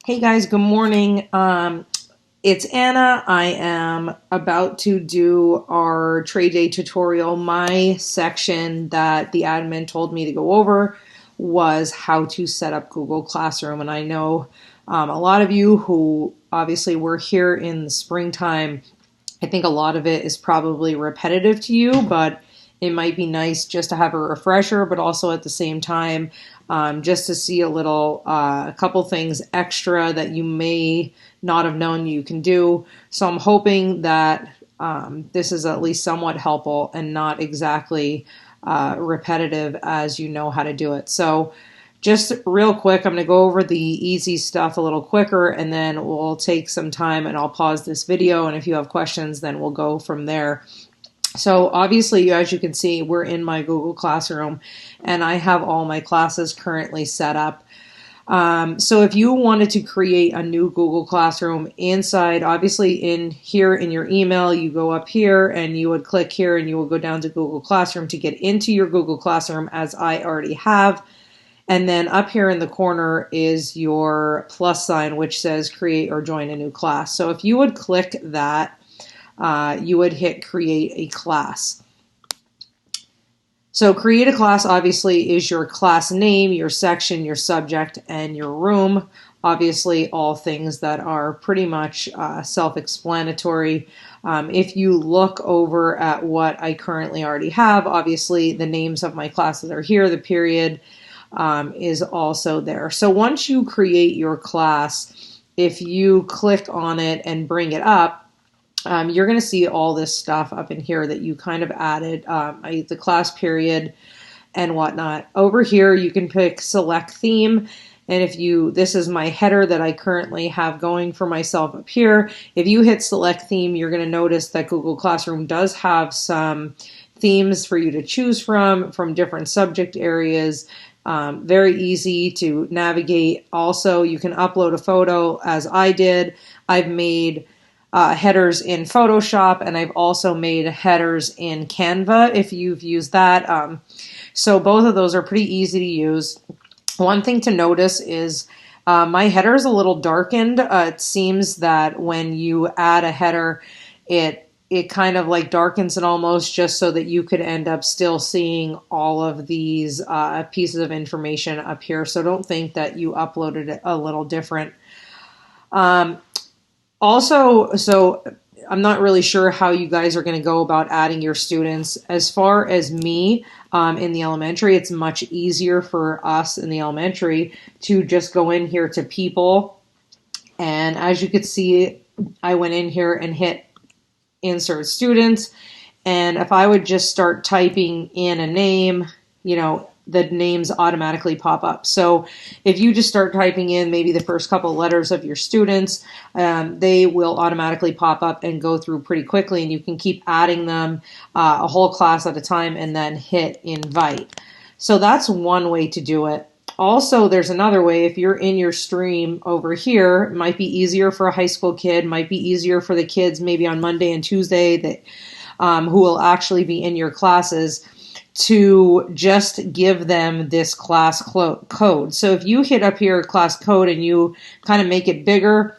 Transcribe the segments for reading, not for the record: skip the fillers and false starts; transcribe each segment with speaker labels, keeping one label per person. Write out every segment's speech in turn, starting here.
Speaker 1: Hey guys, good morning. It's Anna. I am about to do our trade day tutorial. My section that the admin told me to go over was how to set up Google Classroom. And I know a lot of you who obviously were here in the springtime, I think a lot of it is probably repetitive to you, but it might be nice just to have a refresher, but also at the same time, just to see a couple things extra that you may not have known you can do. So I'm hoping that this is at least somewhat helpful and not exactly repetitive as you know how to do it. So just real quick, I'm going to go over the easy stuff a little quicker, and then we'll take some time and I'll pause this video. And if you have questions, then we'll go from there. So obviously, as you can see, we're in my Google Classroom and I have all my classes currently set up. So if you wanted to create a new Google Classroom inside, obviously in here in your email, you go up here and you would click here and you will go down to Google Classroom to get into your Google Classroom, as I already have. And then up here in the corner is your plus sign, which says create or join a new class. So if you would click that, you would hit create a class. So create a class obviously is your class name, your section, your subject, and your room. Obviously all things that are pretty much self-explanatory. If you look over at what I currently already have, obviously the names of my classes are here, the period is also there. So once you create your class, if you click on it and bring it up, you're going to see all this stuff up in here that you kind of added, the class period and whatnot. Over here, you can pick select theme. And this is my header that I currently have going for myself up here. If you hit select theme, you're going to notice that Google Classroom does have some themes for you to choose from different subject areas. Very easy to navigate. Also, you can upload a photo, as I did. I've made headers in Photoshop, and I've also made headers in Canva if you've used that. So both of those are pretty easy to use. One thing to notice is my header is a little darkened. It seems that when you add a header, it kind of like darkens it almost, just so that you could end up still seeing all of these pieces of information up here. So don't think that you uploaded it a little different. Also, so I'm not really sure how you guys are going to go about adding your students. As far as me in the elementary, it's much easier for us in the elementary to just go in here to people. And as you could see, I went in here and hit insert students. And if I would just start typing in a name, the names automatically pop up. So if you just start typing in maybe the first couple letters of your students, they will automatically pop up and go through pretty quickly, and you can keep adding them a whole class at a time and then hit invite. So that's one way to do it. Also, there's another way. If you're in your stream over here, it might be easier for a high school kid, might be easier for the kids maybe on Monday and Tuesday that who will actually be in your classes, to just give them this class code. So if you hit up here class code and you kind of make it bigger,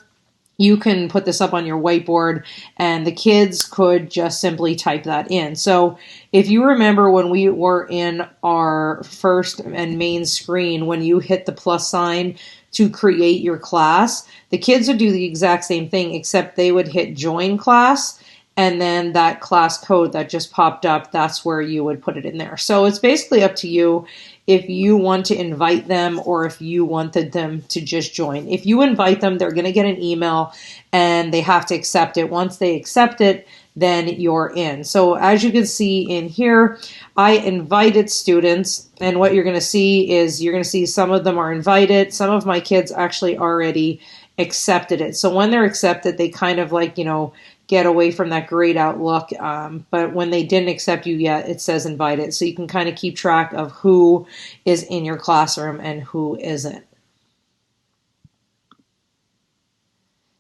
Speaker 1: you can put this up on your whiteboard and the kids could just simply type that in. So if you remember when we were in our first and main screen, when you hit the plus sign to create your class, the kids would do the exact same thing, except they would hit join class. And then that class code that just popped up, that's where you would put it in there. So it's basically up to you if you want to invite them or if you wanted them to just join. If you invite them, they're going to get an email and they have to accept it. Once they accept it, then you're in. So as you can see in here, I invited students, and what you're going to see is you're going to see some of them are invited. Some of my kids actually already accepted it. So when they're accepted, they kind of like, get away from that grayed out look. But when they didn't accept you yet, it says invited. So you can kind of keep track of who is in your classroom and who isn't.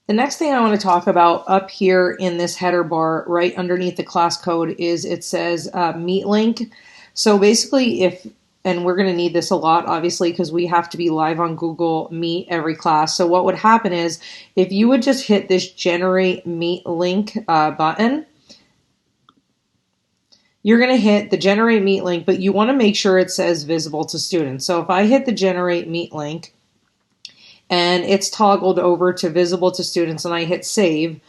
Speaker 1: The next thing I want to talk about up here in this header bar right underneath the class code is it says meet link. So basically if and we're going to need this a lot, obviously, because we have to be live on Google Meet every class. So what would happen is if you would just hit this Generate Meet Link button, you're going to hit the Generate Meet Link, but you want to make sure it says Visible to Students. So if I hit the Generate Meet Link and it's toggled over to Visible to Students and I hit Save,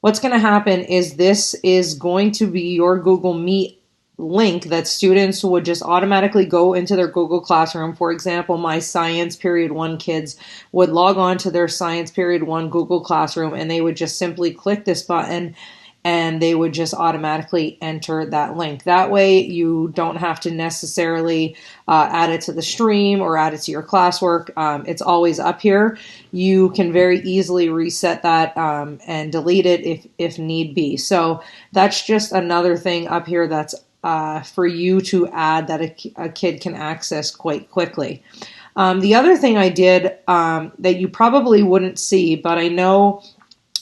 Speaker 1: what's going to happen is this is going to be your Google Meet link that students would just automatically go into their Google Classroom. For example, my Science Period 1 kids would log on to their Science Period 1 Google Classroom and they would just simply click this button and they would just automatically enter that link. That way you don't have to necessarily add it to the stream or add it to your classwork. It's always up here. You can very easily reset that and delete it if need be. So that's just another thing up here that's for you to add that a kid can access quite quickly. The other thing I did that you probably wouldn't see, but I know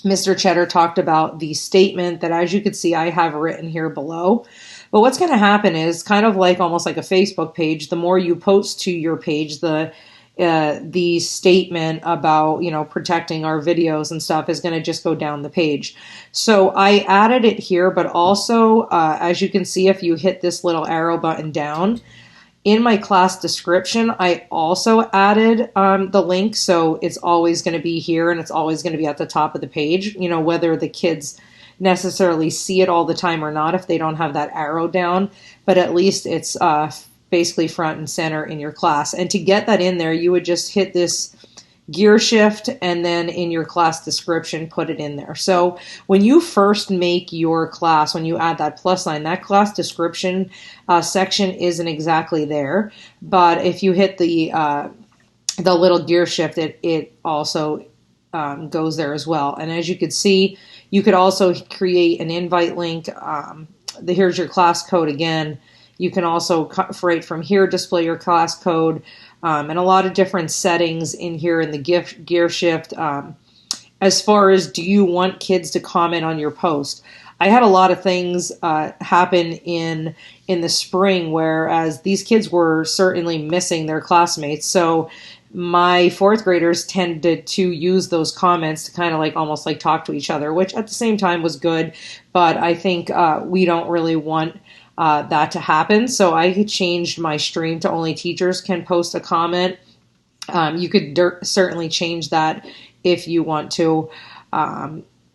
Speaker 1: Mr. Cheddar talked about the statement that, as you can see, I have written here below. But what's going to happen is kind of like almost like a Facebook page. The more you post to your page, the statement about, you know, protecting our videos and stuff is going to just go down the page. So I added it here, but also, as you can see, if you hit this little arrow button down, in my class description, I also added the link, so it's always going to be here and it's always going to be at the top of the page, you know, whether the kids necessarily see it all the time or not if they don't have that arrow down, but at least it's basically front and center in your class. And to get that in there, you would just hit this gear shift and then in your class description put it in there. So when you first make your class, when you add that plus sign, that class description section isn't exactly there, but if you hit the little gear shift, it also goes there as well. And as you could see, you could also create an invite link. Here's your class code again. You can also, right from here, display your class code. And a lot of different settings in here in the gear shift. As far as, do you want kids to comment on your post? I had a lot of things happen in the spring, whereas these kids were certainly missing their classmates. So my fourth graders tended to use those comments to kind of like almost like talk to each other, which at the same time was good. But I think we don't really want that to happen. So I changed my stream to only teachers can post a comment. You could certainly change that if you want to.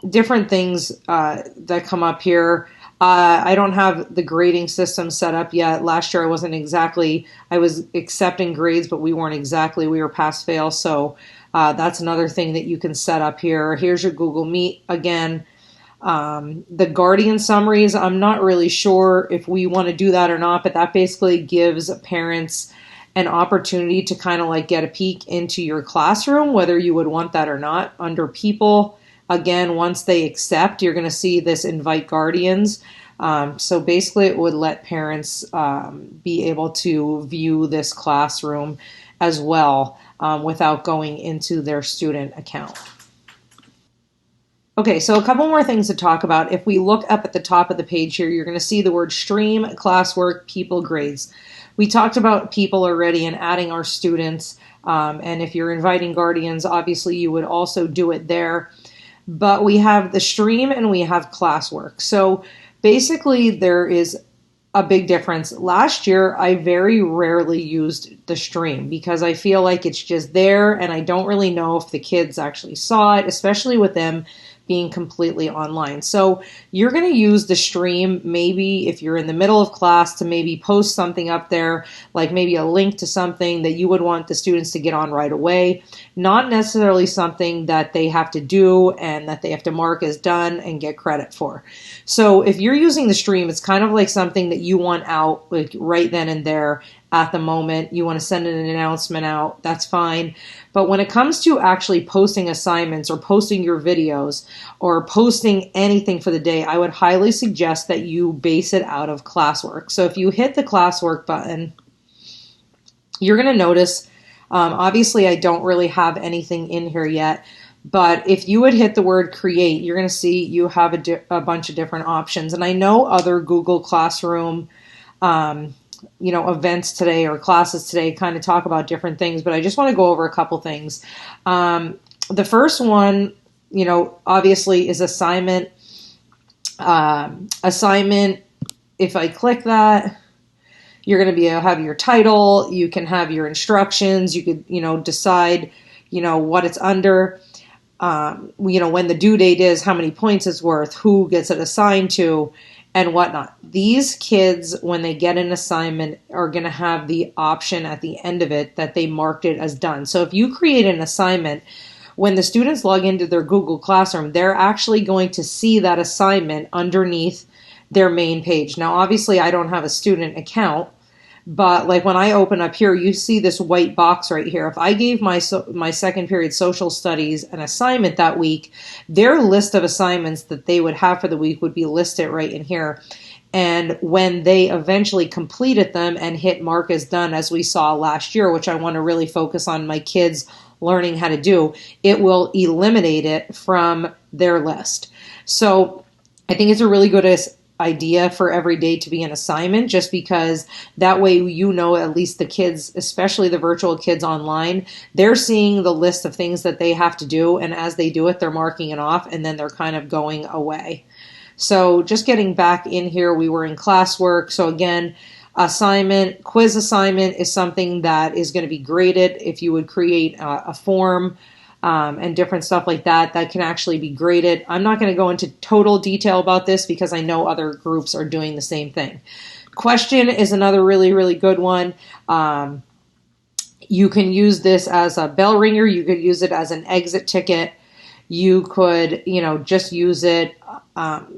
Speaker 1: Different things that come up here. I don't have the grading system set up yet. Last year I was accepting grades, but we were pass fail. So that's another thing that you can set up here. Here's your Google Meet again. The guardian summaries, I'm not really sure if we want to do that or not, but that basically gives parents an opportunity to kind of like get a peek into your classroom, whether you would want that or not. Under people, again, once they accept, you're going to see this invite guardians. So basically it would let parents be able to view this classroom as well without going into their student account. Okay, so a couple more things to talk about. If we look up at the top of the page here, you're going to see the word stream, classwork, people, grades. We talked about people already and adding our students. And if you're inviting guardians, obviously you would also do it there. But we have the stream and we have classwork. So basically there is a big difference. Last year, I very rarely used the stream because I feel like it's just there and I don't really know if the kids actually saw it, especially with them being completely online. So you're going to use the stream maybe if you're in the middle of class to maybe post something up there, like maybe a link to something that you would want the students to get on right away, not necessarily something that they have to do and that they have to mark as done and get credit for. So if you're using the stream, it's kind of like something that you want out like right then and there at the moment. You want to send an announcement out, that's fine. But when it comes to actually posting assignments or posting your videos or posting anything for the day, I would highly suggest that you base it out of Classwork. So if you hit the Classwork button, you're going to notice, obviously I don't really have anything in here yet, but if you would hit the word create, you're going to see you have a bunch of different options. And I know other Google Classroom events today or classes today, kind of talk about different things, but I just want to go over a couple things. The first one, obviously is assignment. Assignment, if I click that, you're going to have your title, you can have your instructions, you could, decide, what it's under, when the due date is, how many points it's worth, who gets it assigned to, and whatnot. These kids, when they get an assignment, are going to have the option at the end of it that they marked it as done. So if you create an assignment, when the students log into their Google Classroom, they're actually going to see that assignment underneath their main page. Now, obviously, I don't have a student account, but like when I open up here, you see this white box right here. If I gave my second period social studies an assignment that week, their list of assignments that they would have for the week would be listed right in here. And when they eventually completed them and hit mark as done, as we saw last year, which I want to really focus on my kids learning how to do, it will eliminate it from their list. So I think it's a really good idea for every day to be an assignment, just because that way at least the kids, especially the virtual kids online, they're seeing the list of things that they have to do, and as they do it, they're marking it off, and then they're kind of going away. So just getting back in here, we were in classwork. So again, quiz assignment is something that is going to be graded. If you would create a form and different stuff like that can actually be graded. I'm not going to go into total detail about this because I know other groups are doing the same thing. Question is another really, really good one. You can use this as a bell ringer. You could use it as an exit ticket. You could, just use it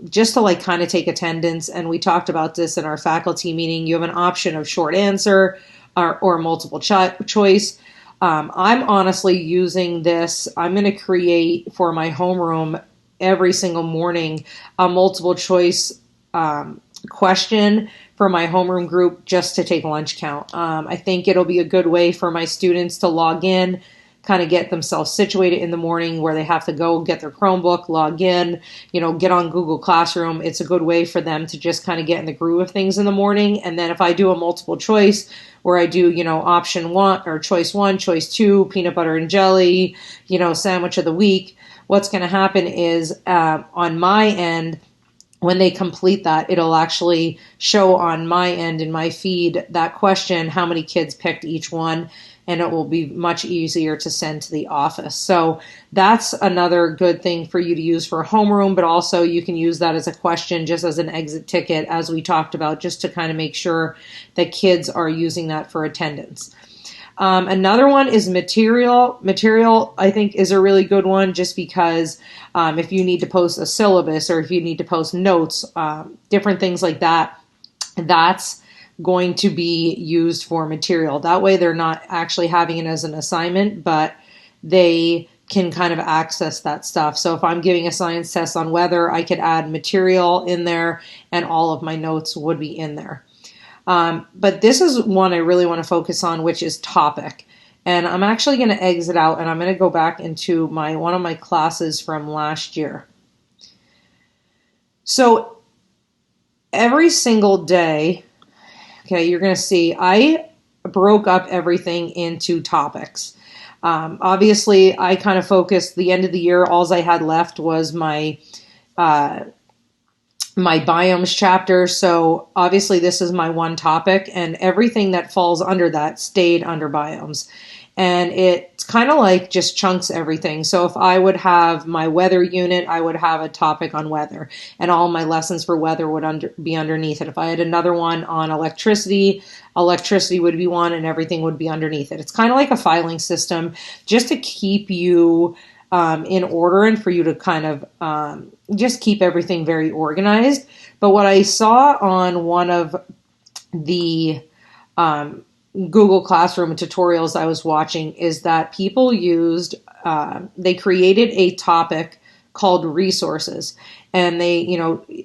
Speaker 1: just to kind of take attendance. And we talked about this in our faculty meeting. You have an option of short answer or multiple choice. I'm honestly using this. I'm going to create for my homeroom every single morning a multiple choice question for my homeroom group just to take lunch count. I think it'll be a good way for my students to log in, kind of get themselves situated in the morning where they have to go get their Chromebook, log in, get on Google Classroom. It's a good way for them to just kind of get in the groove of things in the morning. And then if I do a multiple choice where I do, option one or choice one, choice two, peanut butter and jelly, sandwich of the week, what's going to happen is on my end, when they complete that, it'll actually show on my end in my feed that question, how many kids picked each one, and it will be much easier to send to the office. So that's another good thing for you to use for homeroom, but also you can use that as a question, just as an exit ticket, as we talked about, just to kind of make sure that kids are using that for attendance. Another one is material. Material, I think, is a really good one just because if you need to post a syllabus or if you need to post notes, different things like that, that's going to be used for material. That way they're not actually having it as an assignment, but they can kind of access that stuff. So if I'm giving a science test on weather, I could add material in there and all of my notes would be in there. But this is one I really want to focus on, which is topic. And I'm actually going to exit out and I'm going to go back into one of my classes from last year. So every single day, okay, you're going to see I broke up everything into topics. Obviously, I kind of focused the end of the year. All I had left was my biomes chapter. So obviously this is my one topic and everything that falls under that stayed under biomes. And it's kind of like just chunks everything. So if I would have my weather unit, I would have a topic on weather and all my lessons for weather would be underneath it. If I had another one on electricity would be one and everything would be underneath it. It's kind of like a filing system just to keep you in order and for you to kind of just keep everything very organized. But what I saw on one of the Google Classroom tutorials I was watching is that people they created a topic called resources. And they,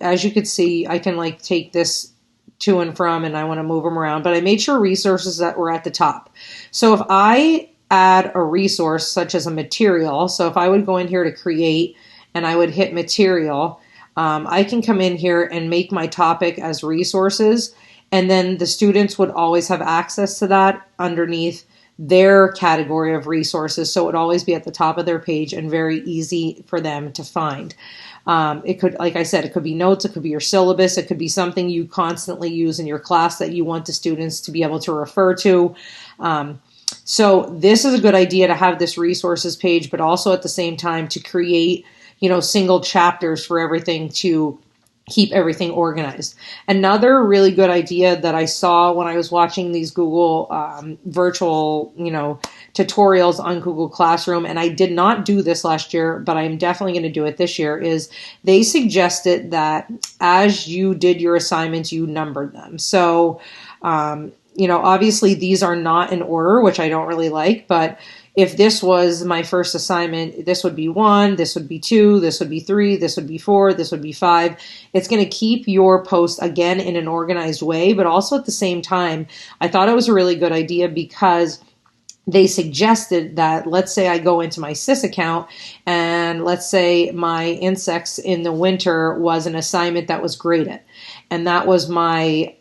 Speaker 1: as you could see, I can take this to and from and I want to move them around, but I made sure resources that were at the top. So if I add a resource such as a material, so if I would go in here to create and I would hit material, I can come in here and make my topic as resources. And then the students would always have access to that underneath their category of resources. So it would always be at the top of their page and very easy for them to find. It could, like I said, it could be notes, it could be your syllabus, it could be something you constantly use in your class that you want the students to be able to refer to. So this is a good idea to have this resources page, but also at the same time to create, single chapters for everything to keep everything organized. Another really good idea that I saw when I was watching these Google virtual, tutorials on Google Classroom, and I did not do this last year, but I'm definitely going to do it this year, is they suggested that as you did your assignments, you numbered them. So, obviously these are not in order, which I don't really like, but if this was my first assignment, this would be 1, this would be 2, this would be 3, this would be 4, this would be 5. It's going to keep your post, again, in an organized way, but also at the same time, I thought it was a really good idea because they suggested that, let's say I go into my SIS account and let's say my insects in the winter was an assignment that was graded. And that was my,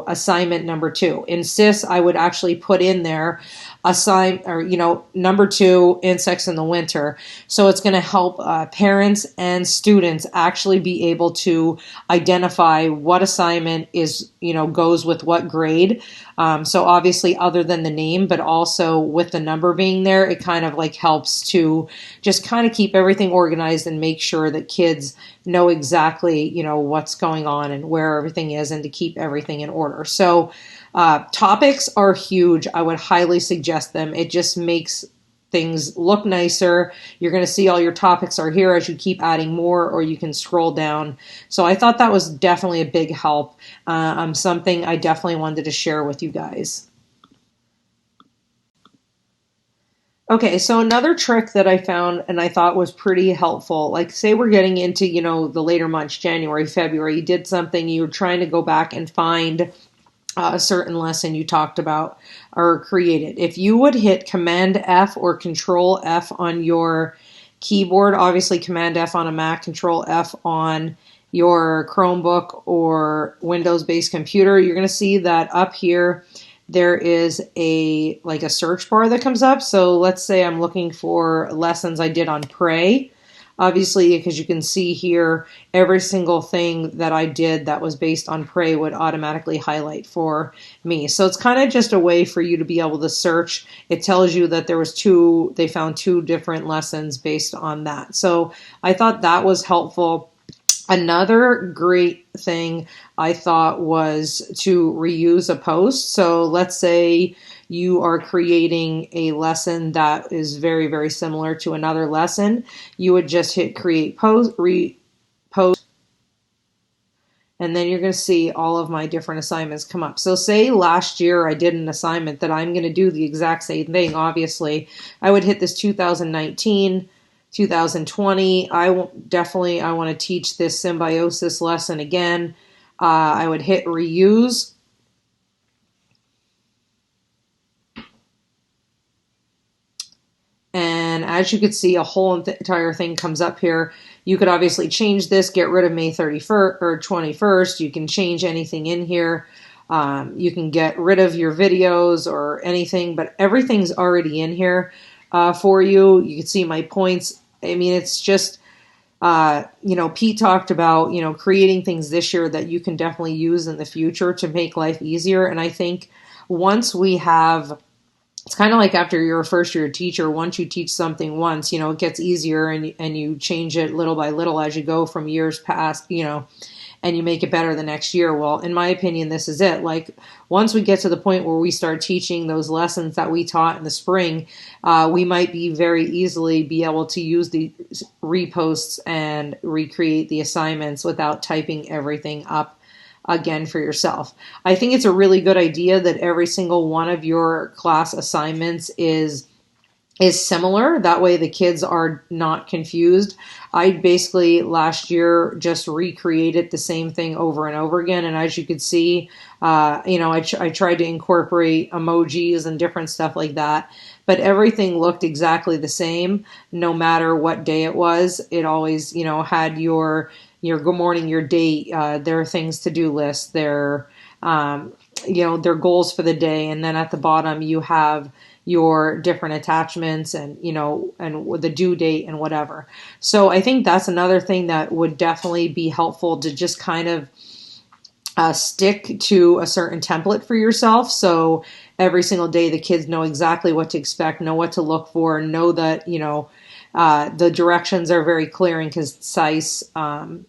Speaker 1: assignment number 2. In SIS, I would actually put in there number 2, insects in the winter. So it's going to help parents and students actually be able to identify what assignment is, goes with what grade. So obviously other than the name, but also with the number being there, it kind of like helps to just kind of keep everything organized and make sure that kids know exactly, what's going on and where everything is and to keep everything in order. So topics are huge. I would highly suggest them. It just makes things look nicer. You're going to see all your topics are here as you keep adding more, or you can scroll down. So I thought that was definitely a big help. Something I definitely wanted to share with you guys. Okay, so another trick that I found and I thought was pretty helpful, like say we're getting into, the later months, January, February, you did something, you were trying to go back and find a certain lesson you talked about or created. If you would hit Command F or Control F on your keyboard, obviously Command F on a Mac, Control F on your Chromebook or Windows-based computer, you're going to see that up here there is a search bar that comes up. So let's say I'm looking for lessons I did on Pray. Obviously, because you can see here, every single thing that I did that was based on Pray would automatically highlight for me. So it's kind of just a way for you to be able to search. It tells you that they found 2 different lessons based on that. So I thought that was helpful. Another great thing I thought was to reuse a post. So let's say you are creating a lesson that is very, very similar to another lesson. You would just hit create post, repost, and then you're going to see all of my different assignments come up. So say last year I did an assignment that I'm going to do the exact same thing. Obviously, I would hit this 2019, 2020. I want to teach this symbiosis lesson again. I would hit reuse. And as you can see, a whole entire thing comes up here. You could obviously change this, get rid of May 31st or 21st. You can change anything in here. You can get rid of your videos or anything, but everything's already in here for you. You can see my points. I mean, it's just, Pete talked about, creating things this year that you can definitely use in the future to make life easier. And I think once we have, it's kind of like after you're a first year teacher, once you teach something once, it gets easier and you change it little by little as you go from years past, and you make it better the next year. Well, in my opinion, this is it. Like once we get to the point where we start teaching those lessons that we taught in the spring, we might be very easily be able to use the reposts and recreate the assignments without typing everything up again for yourself. I think it's a really good idea that every single one of your class assignments is similar. That way the kids are not confused. I basically last year just recreated the same thing over and over again. And as you could see, I tried to incorporate emojis and different stuff like that, but everything looked exactly the same no matter what day it was. It always, had your good morning, your date, their things to do list, their their goals for the day, and then at the bottom you have your different attachments and and the due date and whatever. So I think that's another thing that would definitely be helpful, to just kind of stick to a certain template for yourself. So every single day the kids know exactly what to expect, know what to look for, know that the directions are very clear and concise.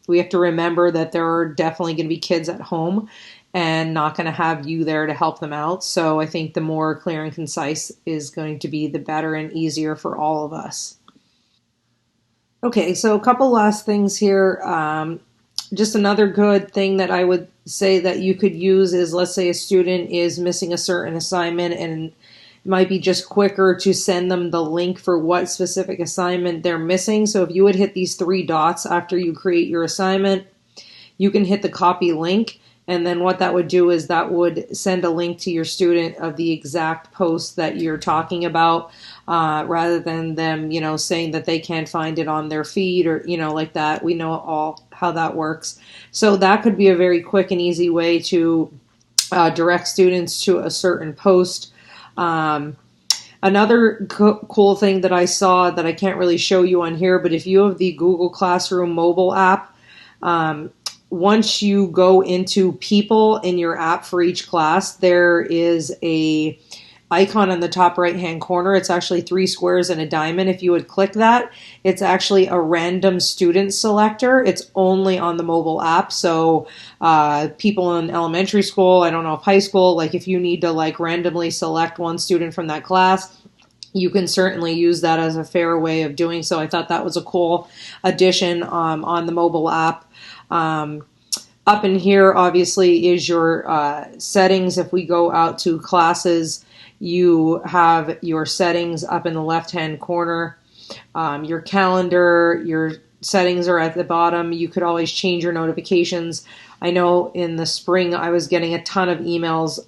Speaker 1: We have to remember that there are definitely going to be kids at home and not going to have you there to help them out. So I think the more clear and concise is going to be, the better and easier for all of us. Okay, so a couple last things here. Just another good thing that I would say that you could use is, let's say a student is missing a certain assignment, and it might be just quicker to send them the link for what specific assignment they're missing. So if you would hit these three dots after you create your assignment, you can hit the copy link. And then what that would do is that would send a link to your student of the exact post that you're talking about, rather than them, saying that they can't find it on their feed, or, like that. We know all how that works. So that could be a very quick and easy way to direct students to a certain post. Another cool thing that I saw that I can't really show you on here, but if you have the Google Classroom mobile app, once you go into people in your app for each class, there is a icon on the top right hand corner. It's actually three squares and a diamond. If you would click that, it's actually a random student selector. It's only on the mobile app. So people in elementary school, I don't know if high school, like if you need to like randomly select one student from that class, you can certainly use that as a fair way of doing so. I thought that was a cool addition on the mobile app. Up in here, obviously, is your settings. If we go out to classes, you have your settings up in the left-hand corner. Your calendar, your settings are at the bottom. You could always change your notifications. I know in the spring I was getting a ton of emails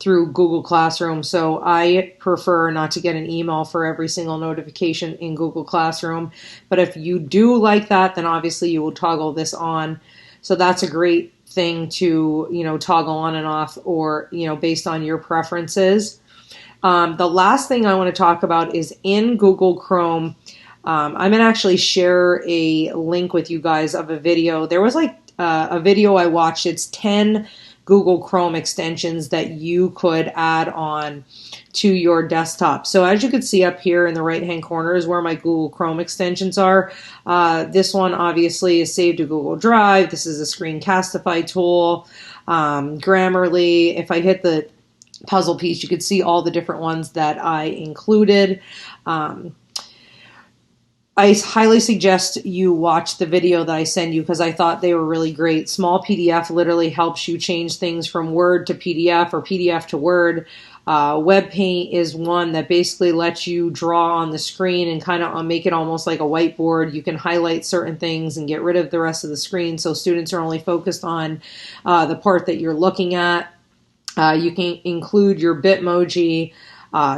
Speaker 1: through Google Classroom, so I prefer not to get an email for every single notification in Google Classroom. But if you do like that, then obviously you will toggle this on. So that's a great thing to, toggle on and off, or, based on your preferences. The last thing I want to talk about is in Google Chrome. I'm going to actually share a link with you guys of a video. There was like a video I watched. It's 10 Google Chrome extensions that you could add on to your desktop. So as you can see up here in the right hand corner is where my Google Chrome extensions are. This one obviously is saved to Google Drive. This is a Screencastify tool. Grammarly. If I hit the puzzle piece, you could see all the different ones that I included. I highly suggest you watch the video that I send you, because I thought they were really great. Small PDF literally helps you change things from Word to PDF or PDF to Word. WebPaint is one that basically lets you draw on the screen and kind of make it almost like a whiteboard. You can highlight certain things and get rid of the rest of the screen, so students are only focused on the part that you're looking at. You can include your Bitmoji.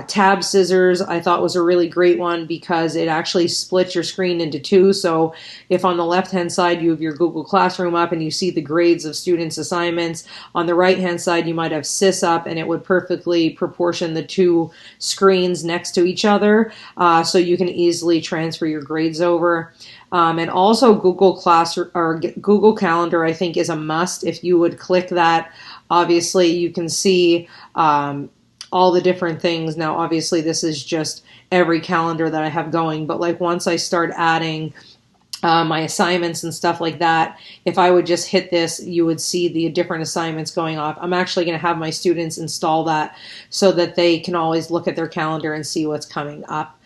Speaker 1: Tab scissors I thought was a really great one, because it actually splits your screen into two. So if on the left hand side you have your Google Classroom up and you see the grades of students' assignments, on the right hand side you might have SIS up, and it would perfectly proportion the two screens next to each other, so you can easily transfer your grades over. And also Google or Google Calendar I think is a must. If you would click that, obviously you can see all the different things. Now, obviously, this is just every calendar that I have going, but like once I start adding my assignments and stuff like that, if I would just hit this, you would see the different assignments going off. I'm actually going to have my students install that so that they can always look at their calendar and see what's coming up.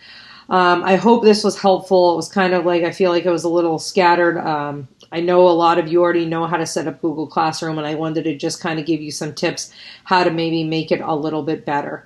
Speaker 1: I hope this was helpful. It was kind of like, I feel like it was a little scattered. I know a lot of you already know how to set up Google Classroom, and I wanted to just kind of give you some tips how to maybe make it a little bit better.